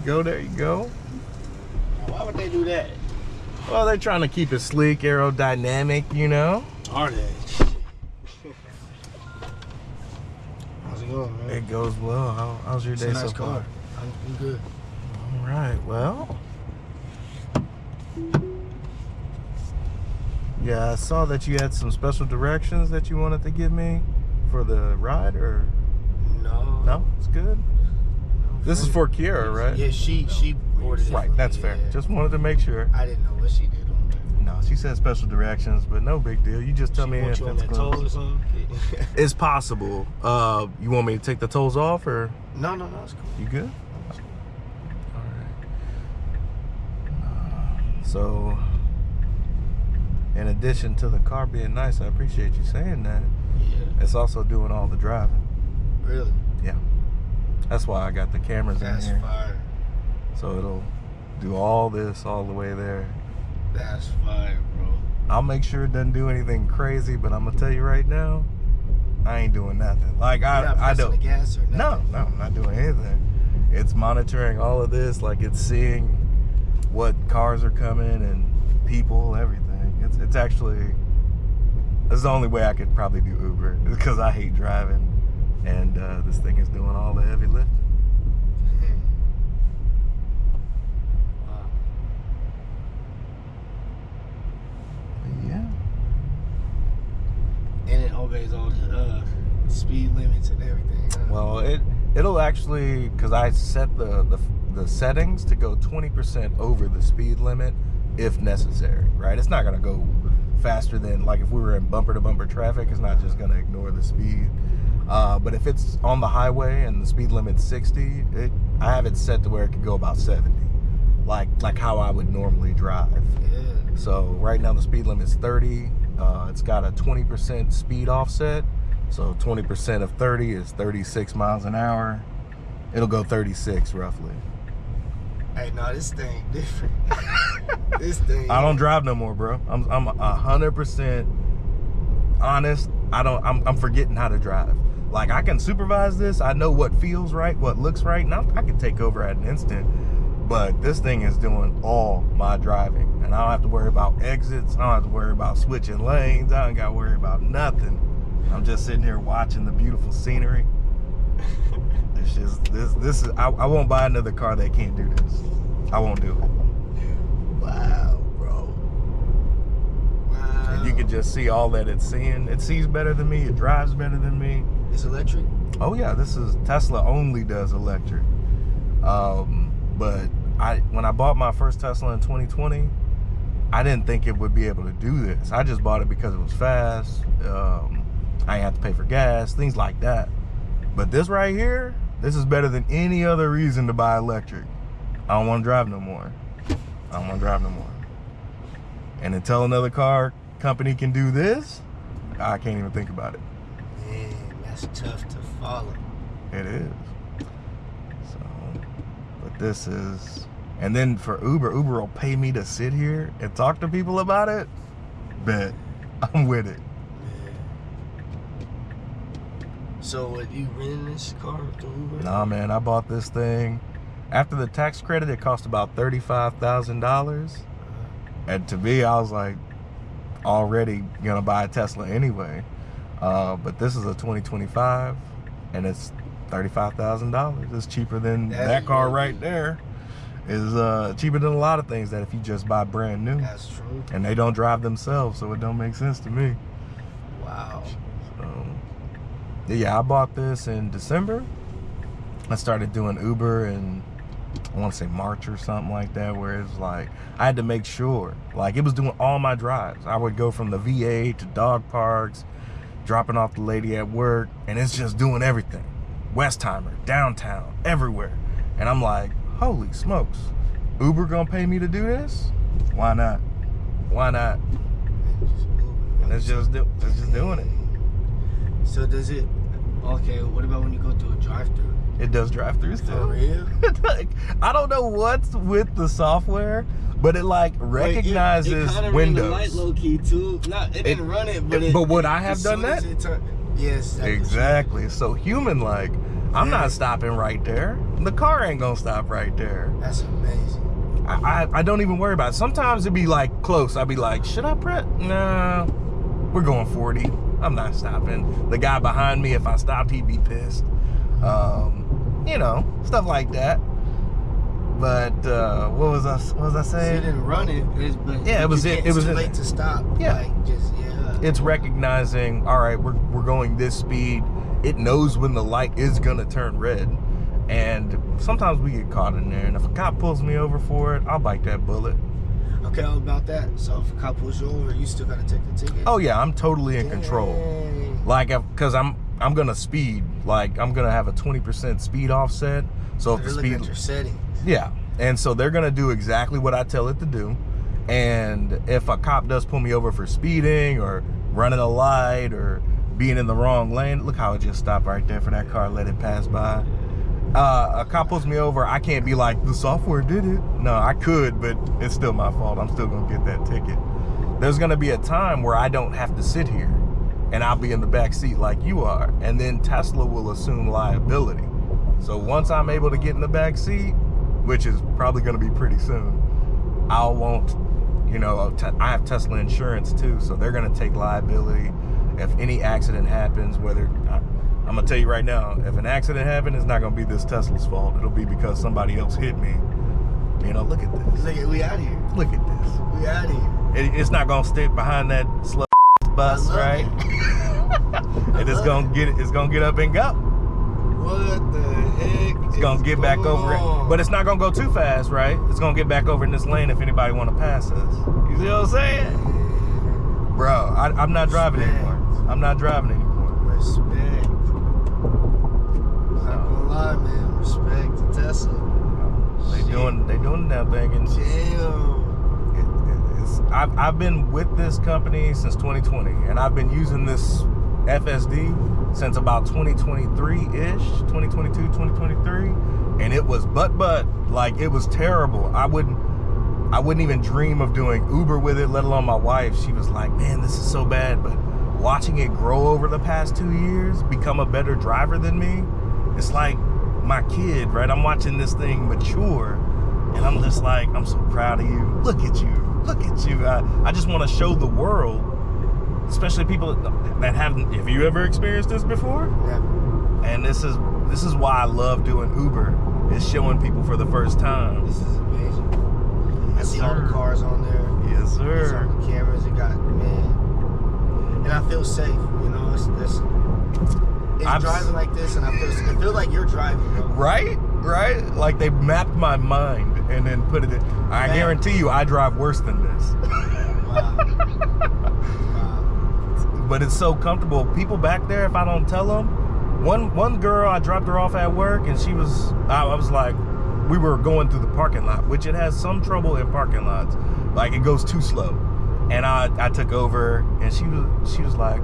go, there you go. Why would they do that? Well, they're trying to keep it sleek, aerodynamic, you know. Are they? Shit. How's it going, man? It goes well. How's your day so far? I'm good. All right, well. Yeah, I saw that you had some special directions that you wanted to give me for the ride, or? No. No? It's good? This is for Kiara, right? Yeah, she ordered it. Right, that's fair. Yeah. Just wanted to make sure. I didn't know what she did on that. No, she said special directions, but no big deal. You just tell me if you on it's that close. toll or something? It's possible. You want me to take the tolls off, or? No, it's cool. You good? All right. So, in addition to the car being nice, I appreciate you saying that. Yeah. It's also doing all the driving. Really? Yeah. That's why I got the cameras in here. That's fire. So it'll do all this all the way there. That's fire, bro. I'll make sure it doesn't do anything crazy, but I'm gonna tell you right now, I ain't doing nothing. Like I don't. The gas or nothing? No, I'm not doing anything. It's monitoring all of this, like it's seeing what cars are coming and people, everything. It's actually, it's the only way I could probably do Uber, because I hate driving, and this thing is doing all the heavy lifting. Wow. But yeah. And it obeys all the speed limits and everything. Huh? Well, it'll actually, because I set the settings to go 20% over the speed limit if necessary, right? It's not gonna go faster than, like if we were in bumper to bumper traffic, it's not just gonna ignore the speed. But if it's on the highway and the speed limit's 60, I have it set to where it could go about 70, like how I would normally drive. Yeah. So right now the speed limit's 30. It's got a 20% speed offset. So 20% of 30 is 36 miles an hour. It'll go 36 roughly. Hey, no, this thing different. This thing. I don't drive no more, bro. I'm 100% honest. I'm forgetting how to drive. Like, I can supervise this. I know what feels right, what looks right. Now I can take over at an instant. But this thing is doing all my driving, and I don't have to worry about exits. I don't have to worry about switching lanes. I don't got to worry about nothing. I'm just sitting here watching the beautiful scenery. It's just this is. I won't buy another car that can't do this. I won't do it. Wow, bro. Wow. And you can just see all that it's seeing. It sees better than me. It drives better than me. It's electric? Oh yeah, this is Tesla only does electric. But when I bought my first Tesla in 2020, I didn't think it would be able to do this. I just bought it because it was fast. I didn't have to pay for gas, things like that. But this right here, this is better than any other reason to buy electric. I don't want to drive no more. I don't want to drive no more. And until another car company can do this, I can't even think about it. Man, that's tough to follow. It is. So, but this is, and then for Uber will pay me to sit here and talk to people about it. Bet I'm with it. So, what, you renting this car to Uber? Nah, man, I bought this thing. After the tax credit, it cost about $35,000. And to me, I was like, already gonna buy a Tesla anyway. But this is a 2025, and it's $35,000. It's cheaper than that car right there. Is cheaper than a lot of things that if you just buy brand new. That's true. And they don't drive themselves, so it don't make sense to me. Wow. So, yeah, I bought this in December. I started doing Uber in, I want to say March or something like that, where it's like I had to make sure, like it was doing all my drives. I would go from the VA to dog parks, dropping off the lady at work, and it's just doing everything. Westheimer, downtown, everywhere. And I'm like, holy smokes, Uber gonna pay me to do this? Why not? Why not? And it's just doing it. So does it, okay, what about when you go through a drive-thru? It does drive-thrus too. For real? Like, I don't know what's with the software, but it like recognizes it windows. Ran the light low key too. It didn't run it, but would I have done that? Yes. Exactly. So human like, I'm not stopping right there. The car ain't gonna stop right there. That's amazing. I don't even worry about it. Sometimes it'd be like close. I'd be like, should I press? Nah, we're going 40. I'm not stopping. The guy behind me, if I stopped, he'd be pissed. You know, stuff like that. But what was I saying? So you didn't run it, but yeah, it was too late to stop. Yeah, like, it's recognizing. All right, we're going this speed. It knows when the light is gonna turn red, and sometimes we get caught in there. And if a cop pulls me over for it, I'll bite that bullet. Okay, how about that? So if a cop pulls you over, you still gotta take the ticket? Oh yeah, I'm totally in control. Like, because I'm gonna speed. Like, I'm gonna have a 20% speed offset. So if the speed, at your settings. Yeah, and so they're gonna do exactly what I tell it to do. And if a cop does pull me over for speeding or running a light or being in the wrong lane, look how it just stopped right there for that car, let it pass by. A cop pulls me over, I can't be like, the software did it. No, I could, but it's still my fault. I'm still gonna get that ticket. There's gonna be a time where I don't have to sit here and I'll be in the back seat like you are, and then Tesla will assume liability. So once I'm able to get in the back seat, which is probably gonna be pretty soon, I won't, you know, I have Tesla insurance too, so they're gonna take liability if any accident happens. Whether, I'm gonna tell you right now, if an accident happens, it's not gonna be this Tesla's fault. It'll be because somebody else hit me. You know, look at this. We out here. Look at this. We out here. It's not gonna stick behind that slow bus, right? And it's gonna get up and go. What the heck? It's gonna get back over it, but it's not gonna go too fast, right? It's gonna get back over in this lane if anybody want to pass us. You see what I'm saying? Bro, I'm not driving anymore. I'm not driving anymore. Respect. Not gonna lie, man. Respect to Tesla. They doing that thing, and I've been with this company since 2020, and I've been using this FSD since about 2023-ish, 2022, 2023, and it was like, it was terrible. I wouldn't even dream of doing Uber with it, let alone my wife. She was like, man, this is so bad. But watching it grow over the past 2 years, become a better driver than me, it's like my kid, right? I'm watching this thing mature, and I'm just like, I'm so proud of you. Look at you. Look at you. I just want to show the world, especially people that haven't. Have you ever experienced this before? Yeah. And this is why I love doing Uber, is showing people for the first time. This is amazing. I see all the cars on there. Yes, sir. It's on the cameras. It got, man. And I feel safe. You know, it's driving like this, and I feel like you're driving, bro. Right? Like they mapped my mind and then put it in. I guarantee you, I drive worse than this. Wow. But it's so comfortable. People back there, if I don't tell them, one girl, I dropped her off at work, and I was like, we were going through the parking lot, which it has some trouble in parking lots. Like, it goes too slow. And I took over, and she was like,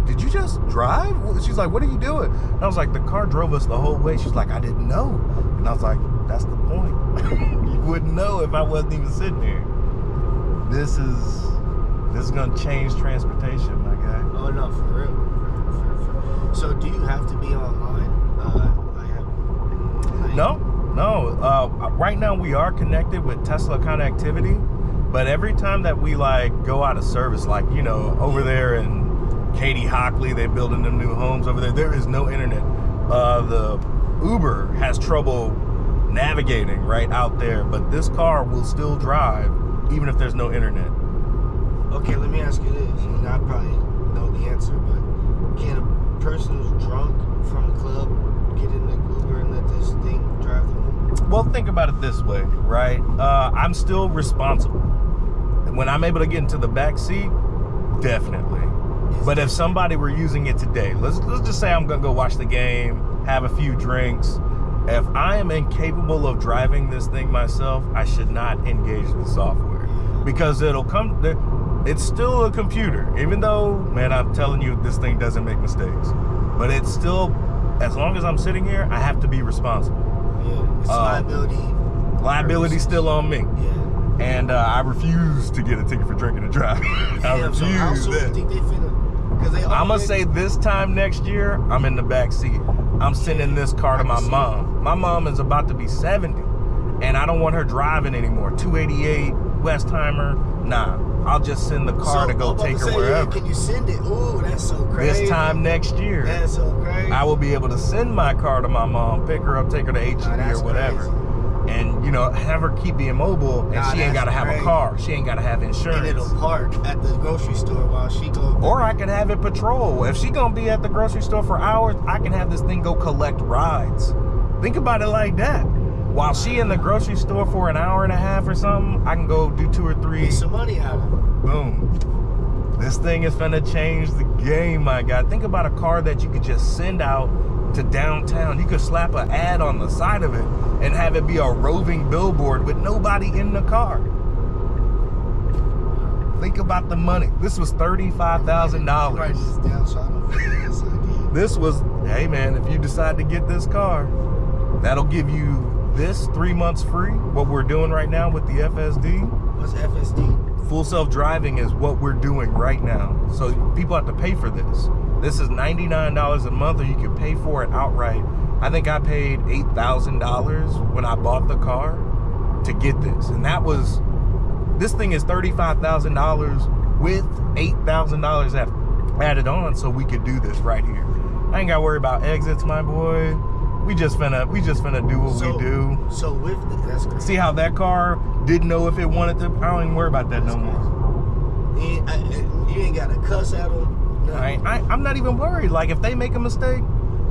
did you just drive? She's like, what are you doing? And I was like, the car drove us the whole way. She's like, I didn't know. And I was like, that's the point. You wouldn't know if I wasn't even sitting there. This is gonna change transportation, my guy. Oh no, for real. So do you have to be online? No. Right now we are connected with Tesla connectivity, but every time that we like go out of service, like, you know, over there in Katie Hockley, they're building them new homes over there. There is no internet. The Uber has trouble navigating right out there, but this car will still drive even if there's no internet. Okay, let me ask you this, and I probably know the answer, but can a person who's drunk from the club get in the Uber and let this thing drive them home? Well, think about it this way, right? I'm still responsible. When I'm able to get into the back seat, definitely. But if somebody were using it today, let's just say I'm gonna go watch the game, have a few drinks. If I am incapable of driving this thing myself, I should not engage the software, because it's still a computer. Even though, man, I'm telling you, this thing doesn't make mistakes, but it's still, as long as I'm sitting here, I have to be responsible. Yeah, it's liability. Liability's still on me. Yeah. And I refuse to get a ticket for drinking and driving. I refuse so how soon that. do you think they finna? I'm gonna say this time next year, I'm in the back seat. I'm sending this car to my mom. My mom is about to be 70, and I don't want her driving anymore. 288, Westheimer, nah. I'll just send the car to go take her wherever. Yeah, can you send it? Ooh, that's so crazy. This time next year, that's so crazy. I will be able to send my car to my mom, pick her up, take her to HEB or whatever. Crazy. And, you know, have her keep being mobile, and she ain't got to have a car. She ain't got to have insurance. And it'll park at the grocery store while she goes. Or I can have it patrol. If she gonna be at the grocery store for hours, I can have this thing go collect rides. Think about it like that. While she in the grocery store for an hour and a half or something, I can go do 2 or 3. Get some money out of it. Boom. This thing is finna change the game, my God. Think about a car that you could just send out to downtown. You could slap an ad on the side of it and have it be a roving billboard with nobody in the car. Think about the money. This was $35,000. Write this down so I don't forget this idea. This was, hey man, if you decide to get this car, that'll give you this 3 months free. What we're doing right now with the FSD. What's FSD? Full self-driving is what we're doing right now. So people have to pay for this. This is $99 a month, or you can pay for it outright. I think I paid $8,000 when I bought the car to get this. And that was, this thing is $35,000 with $8,000 added on so we could do this right here. I ain't gotta worry about exits, my boy. We just finna do what we do. So with that's crazy. See how that car didn't know if it wanted to? I don't even worry about that no more. You ain't gotta cuss at them. No. I'm not even worried. Like if they make a mistake,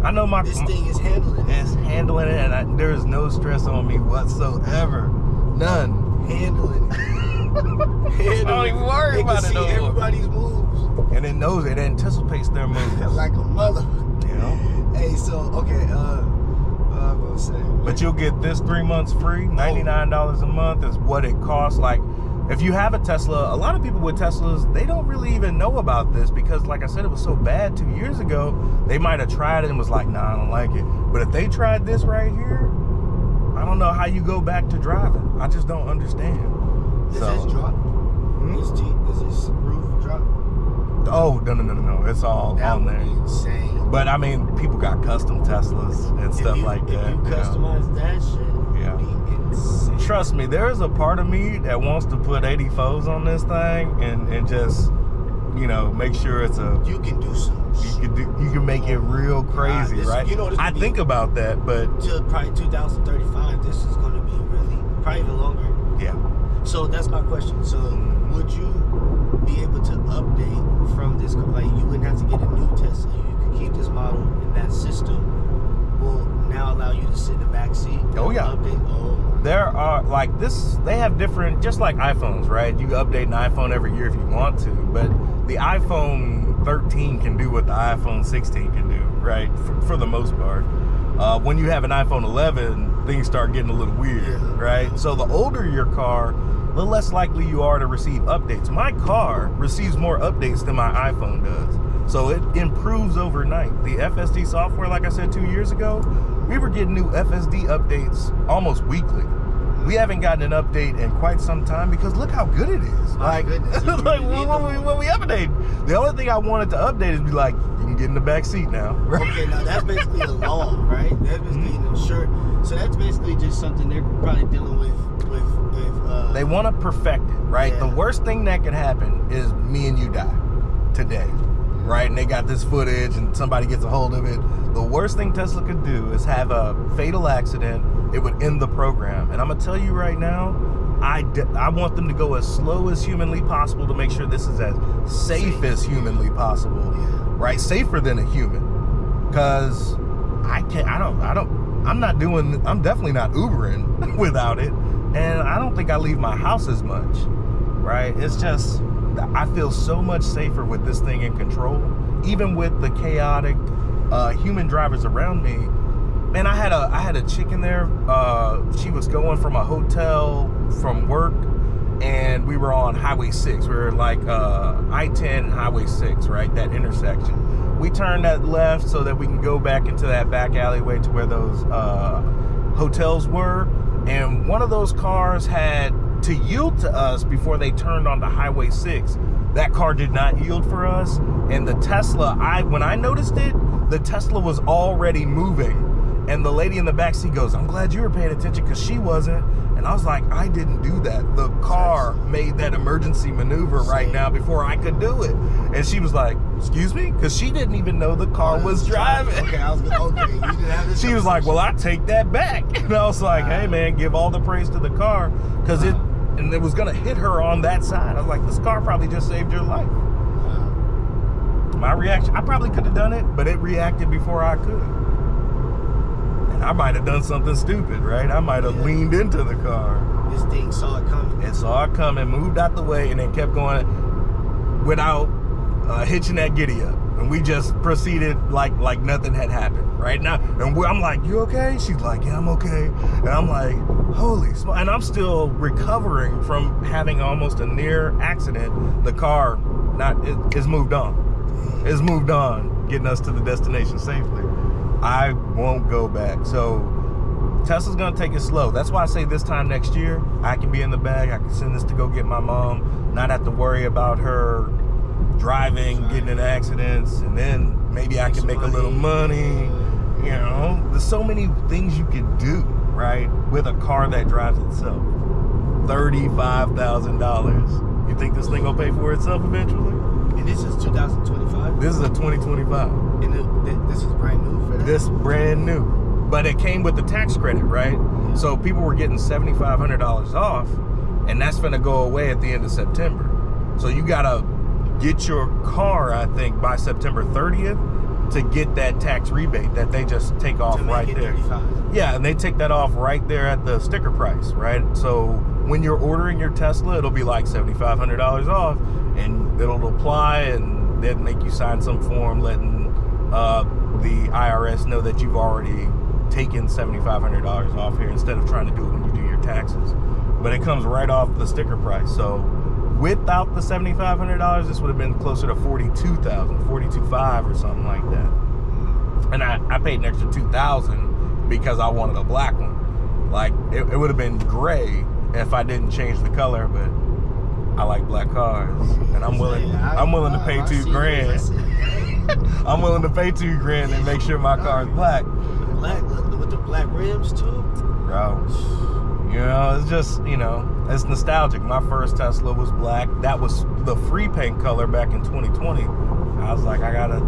I know this thing is handling it. It's handling it, and there is no stress on me whatsoever. None. Handling it. I don't even worry about it no more. Everybody's moves. And it knows it anticipates their moves. Like a mother. You know? Hey, so okay, I'm gonna say. But you'll get this 3 months free. $99 a month is what it costs. Like, if you have a Tesla, a lot of people with Teslas, they don't really even know about this because, like I said, it was so bad 2 years ago. They might have tried it and was like, nah, I don't like it. But if they tried this right here, I don't know how you go back to driving. I just don't understand. Does this drop? Does this roof drop? Oh, no. It's all that on would there. Be insane. But I mean, people got custom Teslas and stuff like that. If you customize that shit, yeah. Be insane. Trust me, there's a part of me that wants to put 84s on this thing and just, you know, make sure it's a. You can do some. You can make it real crazy, right? You know, I think about that, but till probably 2035, this is going to be really probably even longer. Yeah. So that's my question. So would you be able to update from this? Like you wouldn't have to get a new Tesla. You could keep this model, and that system will now allow you to sit in the back seat. Oh yeah. Update. Oh. There are like this. They have different, just like iPhones, right? You update an iPhone every year if you want to, but the iPhone 13 can do what the iPhone 16 can do, right? For the most part. When you have an iPhone 11, things start getting a little weird, right? So the older your car, the less likely you are to receive updates. My car receives more updates than my iPhone does. So it improves overnight. The FSD software, like I said 2 years ago, we were getting new FSD updates almost weekly. We haven't gotten an update in quite some time because look how good it is. My goodness. Like when we update, the only thing I wanted to update is be like, you can get in the back seat now. Okay, now that's basically a law, right? That's basically an insurance. So that's basically just something they're probably dealing with they want to perfect it, right? Yeah. The worst thing that could happen is me and you die today, right? And they got this footage and somebody gets a hold of it. The worst thing Tesla could do is have a fatal accident. It would end the program. And I'm gonna tell you right now, I want them to go as slow as humanly possible to make sure this is as safe as humanly possible, right? Safer than a human. Because I'm definitely not Ubering without it. And I don't think I leave my house as much, right? It's just, I feel so much safer with this thing in control, even with the chaotic human drivers around me. Man, I had a chick in there. She was going from a hotel from work, and we were on Highway 6. We were like I-10 and Highway 6, right? That intersection. We turned that left so that we can go back into that back alleyway to where those hotels were. And one of those cars had to yield to us before they turned onto Highway 6. That car did not yield for us. And the Tesla, when I noticed it, the Tesla was already moving. And the lady in the back seat goes, I'm glad you were paying attention because she wasn't. And I was like, I didn't do that. The car made that emergency maneuver right now before I could do it. And she was like, excuse me? Because she didn't even know the car was driving. Okay, I was okay. You didn't have this. She was like, well, I take that back. And I was like, hey, man, give all the praise to the car. Because it was going to hit her on that side. I was like, this car probably just saved your life. My reaction, I probably could have done it, but it reacted before I could. I might have done something stupid, right? I might have leaned into the car. This thing saw it coming. It saw it coming, moved out the way, and then kept going without hitching that giddy up. And we just proceeded like nothing had happened, right? Now, and I'm like, you okay? She's like, yeah, I'm okay. And I'm like, holy smokes. And I'm still recovering from having almost a near accident. The car, it's moved on. It's moved on, getting us to the destination safely. I won't go back. So Tesla's gonna take it slow. That's why I say this time next year, I can be in the bag. I can send this to go get my mom, not have to worry about her driving, getting in accidents, and then maybe I can make a little money. You know, there's so many things you can do, right, with a car that drives itself. $35,000. You think this thing will pay for itself eventually? And this is 2025? This is a 2025. And this is brand new for that? This brand new. But it came with the tax credit, right? Yeah. So people were getting $7,500 off, and that's gonna go away at the end of September. So you gotta get your car, I think, by September 30th to get that tax rebate that they just take off right there. 35. Yeah, and they take that off right there at the sticker price, right? So when you're ordering your Tesla, it'll be like $7,500 off, and it'll apply, and they'll make you sign some form letting the IRS know that you've already taken $7,500 off here instead of trying to do it when you do your taxes. But it comes right off the sticker price. So without the $7,500, this would have been closer to $42,000, $42,500 or something like that. And I paid an extra $2,000 because I wanted a black one. Like it would have been gray if I didn't change the color, but I like black cars, and I'm willing to pay $2,000. I'm willing to pay $2,000 and make sure my car is black. With the black rims too? Bro, you know, it's just, you know, it's nostalgic. My first Tesla was black. That was the free paint color back in 2020. I was like, I gotta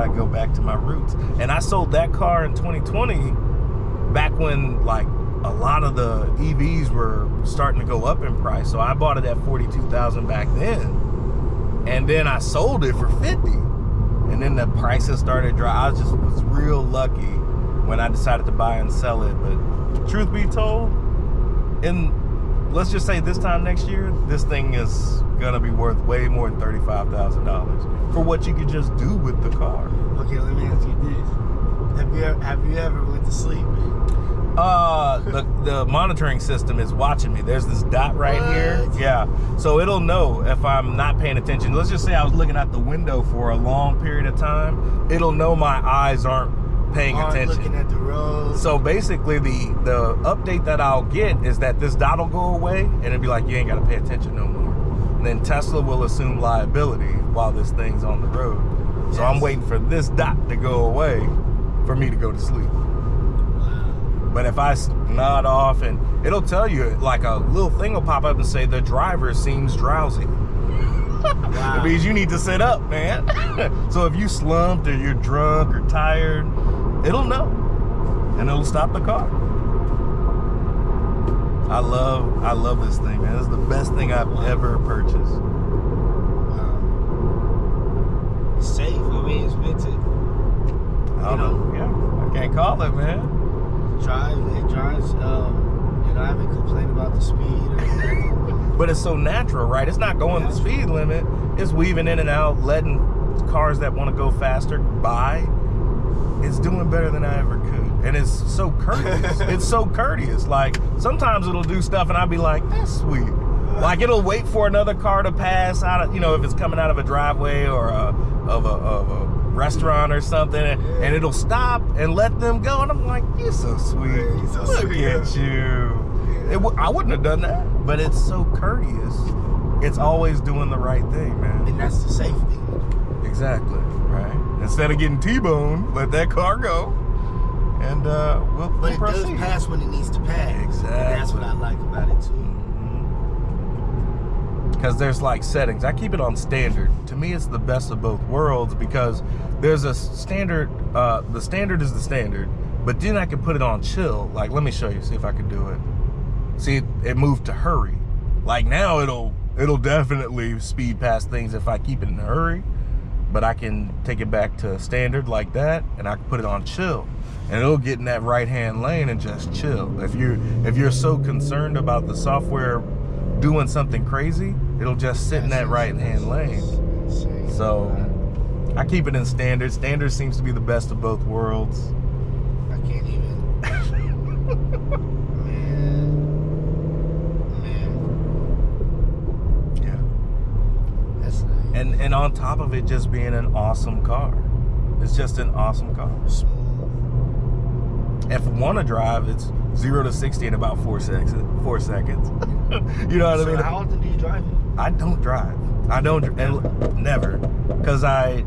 go back to my roots. And I sold that car in 2020 back when like a lot of the EVs were starting to go up in price. So I bought it at $42,000 back then, and then I sold it for $50,000. And then the prices started dropping. I was real lucky when I decided to buy and sell it. But truth be told, let's just say this time next year, this thing is gonna be worth way more than $35,000 for what you could just do with the car. Okay, let me ask you this: Have you ever went to sleep? The monitoring system is watching me. There's this dot right here. Yeah. So it'll know if I'm not paying attention. Let's just say I was looking out the window for a long period of time. It'll know my eyes aren't paying attention. Looking at the road. So basically the update that I'll get is that this dot will go away, and it'll be like, you ain't got to pay attention no more. And then Tesla will assume liability while this thing's on the road. So I'm waiting for this dot to go away for me to go to sleep. But if I nod off, and it'll tell you, like a little thing will pop up and say, the driver seems drowsy. Wow. It means you need to sit up, man. So if you slumped or you're drunk or tired, it'll know, and it'll stop the car. I love this thing, man. This is the best thing I've ever purchased. Wow. It's safe. I mean, it's meant to. I don't know. Yeah, I can't call it, man. It drives, I haven't complained about the speed or anything. But it's so natural, right? It's not going the speed limit. It's weaving in and out, letting cars that want to go faster by. It's doing better than I ever could. And it's so courteous. It's so courteous. Like, sometimes it'll do stuff and I'll be like, that's sweet. Like, it'll wait for another car to pass out of, if it's coming out of a driveway or of a restaurant or something, and it'll stop and let them go, and I'm like, you're so sweet. Look at you. I wouldn't have done that, but it's so courteous. It's always doing the right thing, man. And that's the safety. Exactly, right? Instead of getting T-boned, let that car go. And we'll But it proceed. does pass when it needs to pass. Exactly. And that's what I like about it too. Because there's like settings. I keep it on standard. To me, it's the best of both worlds because there's a standard. The standard is the standard, but then I can put it on chill. Like, let me show you. See if I can do it. See, it moved to hurry. Like now, it'll definitely speed past things if I keep it in a hurry. But I can take it back to standard like that, and I can put it on chill, and it'll get in that right-hand lane and just chill. If you're so concerned about the software doing something crazy, it'll just sit in that right-hand lane. So I keep it in standard. Standard seems to be the best of both worlds. I can't even. Man. Yeah. That's nice. And on top of it just being an awesome car. It's just an awesome car. Smooth. If you want to drive, it's 0 to 60 in about 4 seconds. You know what I mean? How often do you drive it? I don't drive. Never. Because I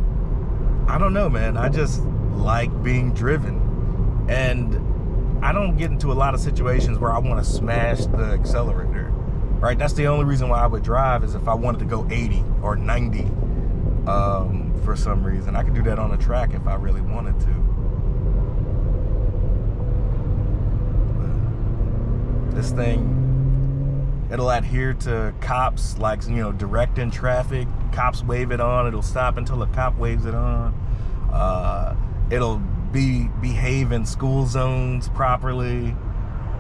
don't know, man. I just like being driven. And I don't get into a lot of situations where I want to smash the accelerator. Right? That's the only reason why I would drive is if I wanted to go 80 or 90 for some reason. I could do that on a track if I really wanted to. This thing, it'll adhere to cops, like, you know, directing traffic. Cops wave it on, it'll stop until a cop waves it on. It'll behave in school zones properly.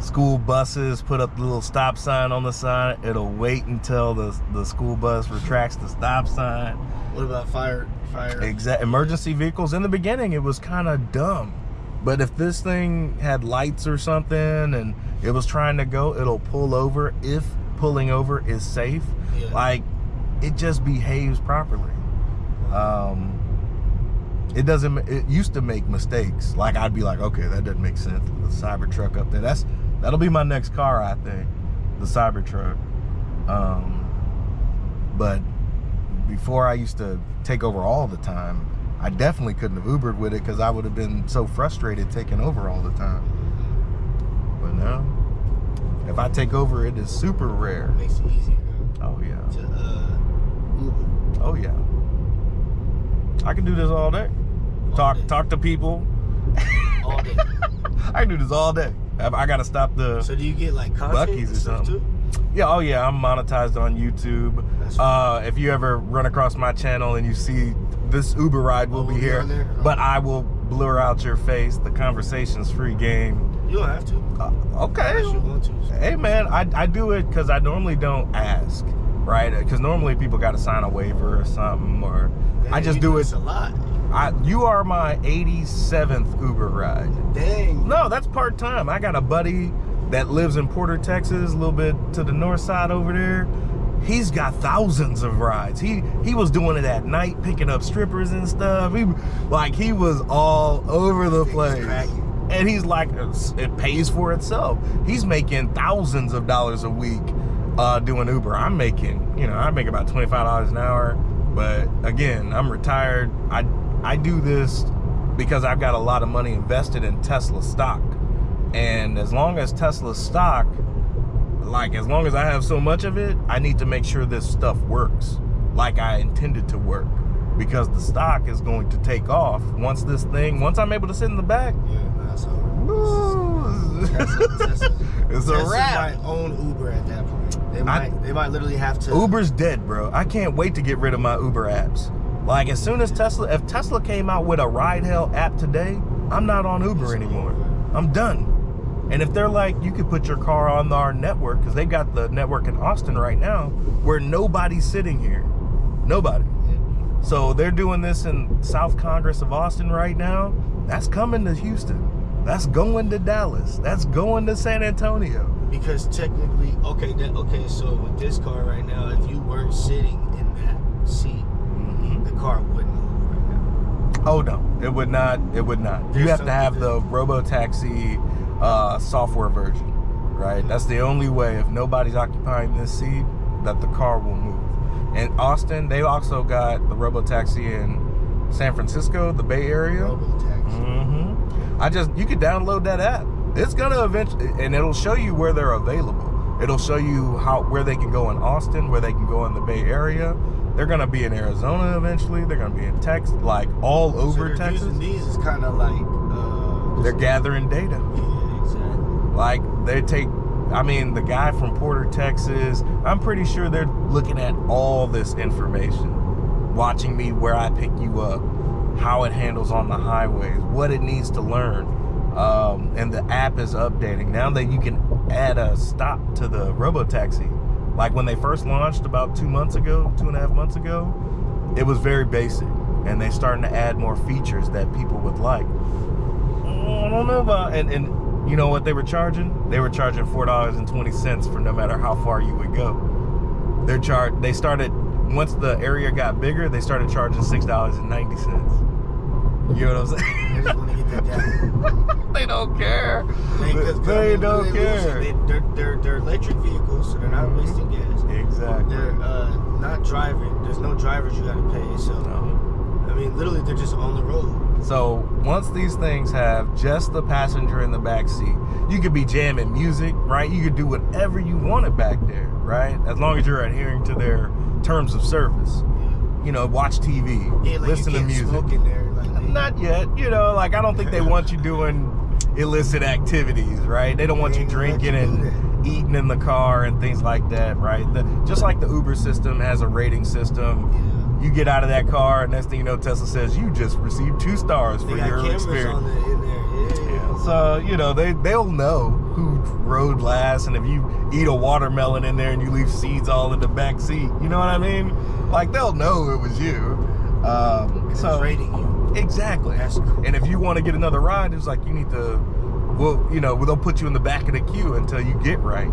School buses put up the little stop sign on the sign. It'll wait until the school bus retracts the stop sign. What about fire? Emergency vehicles. In the beginning, it was kind of dumb. But if this thing had lights or something and it was trying to go, it'll pull over if pulling over is safe. Yeah. Like, it just behaves properly. It used to make mistakes. Like, I'd be like, okay, that doesn't make sense. The Cybertruck up there, that'll be my next car, I think, the Cybertruck. But before, I used to take over all the time. I definitely couldn't have Ubered with it because I would have been so frustrated taking over all the time. But now, if I take over, it is super rare. It makes it easier. Oh yeah. To Uber. Oh yeah. I can do this all day. Talk to people. All day. I can do this all day. I gotta stop the So do you get like content Buc-ee's and or stuff something. too? Yeah, oh yeah, I'm monetized on YouTube. If you ever run across my channel and you see this Uber ride will be here, but I will blur out your face. The conversation's free game. You don't have to. Okay. Unless you want to. Hey man, I do it because I normally don't ask, right? Because normally people got to sign a waiver or something, or I just do it. A lot. You are my 87th Uber ride. Dang. No, that's part-time. I got a buddy that lives in Porter, Texas, a little bit to the north side over there. He's got thousands of rides. He was doing it at night, picking up strippers and stuff. He was all over the place. And he's like, it pays for itself. He's making thousands of dollars a week doing Uber. I make about $25 an hour. But again, I'm retired. I do this because I've got a lot of money invested in Tesla stock. And as long as Tesla's stock, as long as I have so much of it, I need to make sure this stuff works like I intended to work. Because the stock is going to take off once I'm able to sit in the back. Yeah, that's all. It's a wrap. Might own Uber at that point. They might literally have to. Uber's dead, bro. I can't wait to get rid of my Uber apps. Like, as soon as if Tesla came out with a ride hail app today, I'm not on Uber anymore. I'm done. And if they're like, you could put your car on our network, because they've got the network in Austin right now, where nobody's sitting here. Nobody. So they're doing this in South Congress of Austin right now. That's coming to Houston. That's going to Dallas. That's going to San Antonio. Because technically, so with this car right now, if you weren't sitting in that seat, the car wouldn't move right now. Oh no, it would not. It would not. You have to have the Robotaxi software version, right? That's the only way. If nobody's occupying this seat, that the car will move. In Austin, they also got the Robotaxi in San Francisco, the Bay Area. Robotaxi. You could download that app. It's gonna eventually, and it'll show you where they're available. It'll show you where they can go in Austin, where they can go in the Bay Area. They're gonna be in Arizona eventually. They're gonna be in Texas, like all over Texas. Using these is kind of like they're gathering data. Yeah, exactly. Like they take, the guy from Porter, Texas. I'm pretty sure they're looking at all this information, watching me where I pick you up, how it handles on the highways, what it needs to learn. And the app is updating now that you can add a stop to the Robotaxi. Like when they first launched about 2.5 months ago, it was very basic, and they starting to add more features that people would like. I don't know about, and you know what they were charging? They were charging $4.20 for no matter how far you would go. They started, once the area got bigger, they started charging $6.90. You know what I'm saying? They just want to get that down. They don't care. They don't care. They're electric vehicles, so they're not wasting gas. Exactly. They're not driving. There's no drivers you got to pay. So, literally, they're just on the road. So once these things have just the passenger in the back seat, you could be jamming music, right? You could do whatever you wanted back there, right? As long as you're adhering to their terms of service. You know, watch TV, listen to music. Smoke in there, not yet, I don't think they want you doing illicit activities, right? They don't want you drinking and eating in the car and things like that, right? Just like the Uber system has a rating system. You get out of that car, and next thing you know, Tesla says you just received 2 stars for your experience. So, they'll know who rode last, and if you eat a watermelon in there and you leave seeds all in the back seat, you know what I mean? Like, they'll know it was you. So rating you. Exactly. And if you want to get another ride, it's like you need to, they'll put you in the back of the queue until you get right,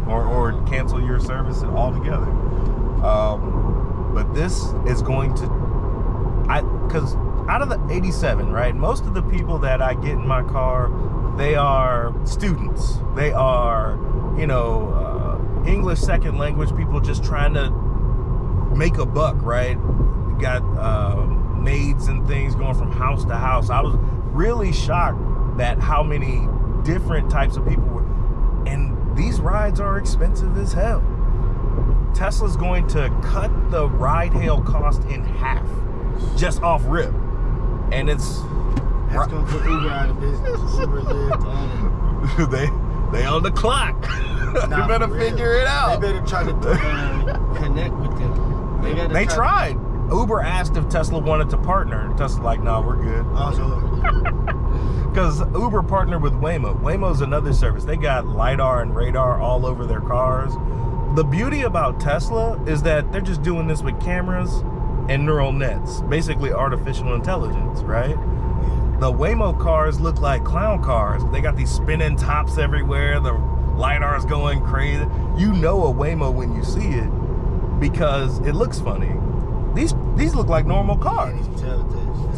or cancel your service altogether. But this is going to, because out of the 87, right, most of the people that I get in my car, they are students. They are, English second language people just trying to make a buck, right? You got maids and things going from house to house. I was really shocked at how many different types of people were, and these rides are expensive as hell. Tesla's going to cut the ride hail cost in half, just off rip, and that's going to put Uber out of business. Uber lived on it. They on the clock. You better figure it out. They better try to connect with them. They tried. Uber asked if Tesla wanted to partner, and Tesla's like, "No, we're good." Because Uber partnered with Waymo. Waymo's another service. They got LiDAR and radar all over their cars. The beauty about Tesla is that they're just doing this with cameras and neural nets, basically artificial intelligence, right? The Waymo cars look like clown cars. They got these spinning tops everywhere. The LiDAR's going crazy. You know a Waymo when you see it because it looks funny. These look like normal cars.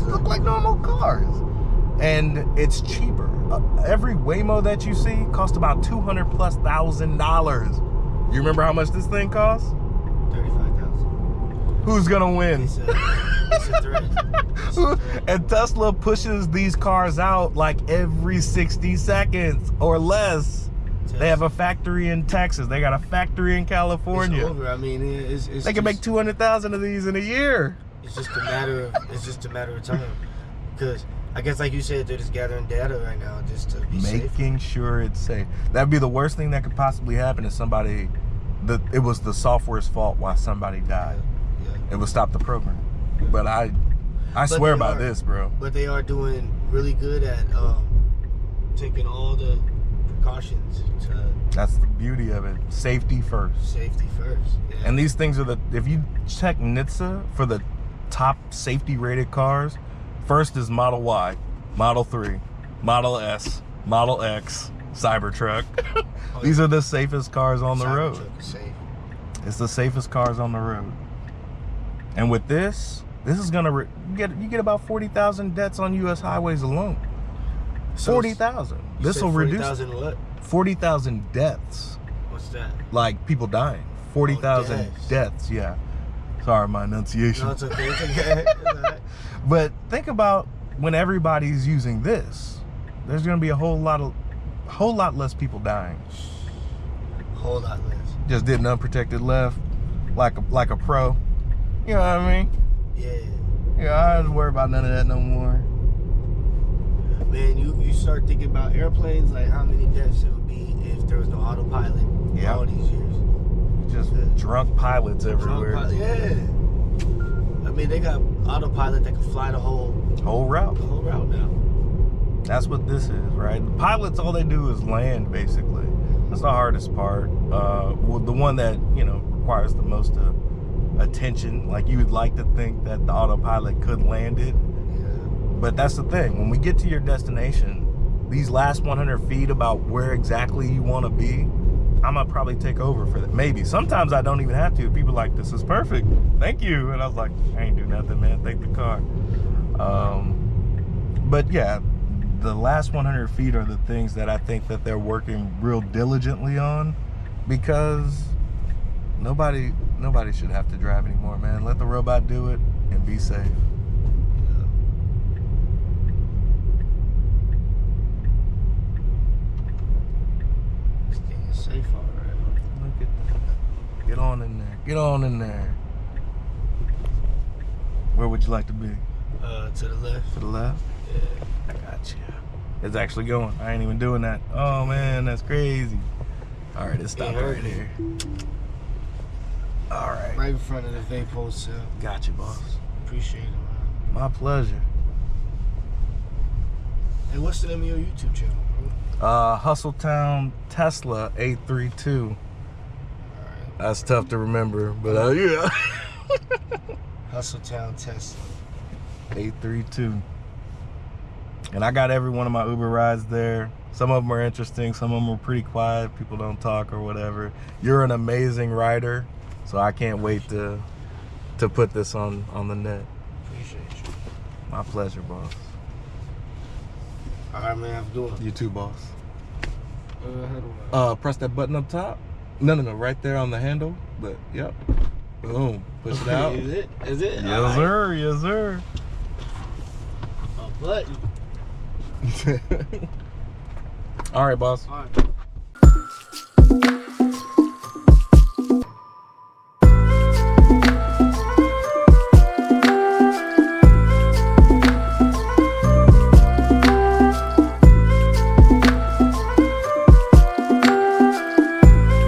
Look like normal cars. And it's cheaper. Every Waymo that you see costs about $200,000+. You remember how much this thing costs? $35,000. Who's gonna win? It's a threat. And Tesla pushes these cars out like every 60 seconds or less. They have a factory in Texas. They got a factory in California. It's over. It's they can make 200,000 of these in a year. It's just a matter of time. Because I guess, like you said, they're just gathering data right now just to be safe. Making sure it's safe. That'd be the worst thing that could possibly happen is it was the software's fault why somebody died. Yeah. It would stop the program. But I swear by this, bro. But they are doing really good at taking all the precautions. That's the beauty of it. Safety first. Safety first. Yeah. And these things are if you check NHTSA for the top safety rated cars, first is Model Y, Model 3, Model S, Model X, Cybertruck. These are the safest cars on the road. Cybertruck is safe. It's the safest cars on the road. And with this is gonna you get about 40,000 deaths on U.S. highways alone. 40,000. This will reduce 40,000 what? 40,000 deaths. What's that? Like people dying. 40,000 deaths. Yeah. Sorry, my enunciation. No, it's okay. It's okay. It's all right. But think about when everybody's using this. There's going to be a whole lot less people dying. Whole lot less. Just did an unprotected left, like a pro. You know what I mean? Yeah. Yeah, I don't worry about none of that no more. Man, you start thinking about airplanes, like how many deaths it would be if there was no autopilot all these years. Just drunk pilots everywhere. Yeah. I mean, they got autopilot that can fly the whole route. The whole route now. That's what this is, right? The pilots, all they do is land, basically. That's the hardest part. Well, the one that, requires the most attention. Like, you would like to think that the autopilot could land it. But that's the thing. When we get to your destination, these last 100 feet about where exactly you want to be, I'm going to probably take over for that. Maybe. Sometimes I don't even have to. People are like, this is perfect. Thank you. And I was like, I ain't do nothing, man. Thank the car. But yeah, the last 100 feet are the things that I think that they're working real diligently on, because nobody should have to drive anymore, man. Let the robot do it and be safe. Safe, all right. Look at that. Get on in there. Get on in there. Where would you like to be? To the left. To the left? Yeah. I got you. It's actually going. I ain't even doing that. Oh, man, that's crazy. All right, it stopped right here. All right. Right in front of the vape wholesale. Got you, boss. Appreciate it, man. My pleasure. Hey, what's the name of your YouTube channel, bro? Hustletown Tesla 832. All right. That's tough to remember, but yeah. Hustletown Tesla 832. And I got every one of my Uber rides there. Some of them are interesting. Some of them are pretty quiet. People don't talk or whatever. You're an amazing rider, so I can't wait to put this on the net. Appreciate you. My pleasure, boss. All right, man. Have a good one. You too, boss. How do Press that button up top. No, right there on the handle. But yep. Boom. Push it out. Is it? Is it? Yes, sir. Yes, sir. A button. All right, boss. All right.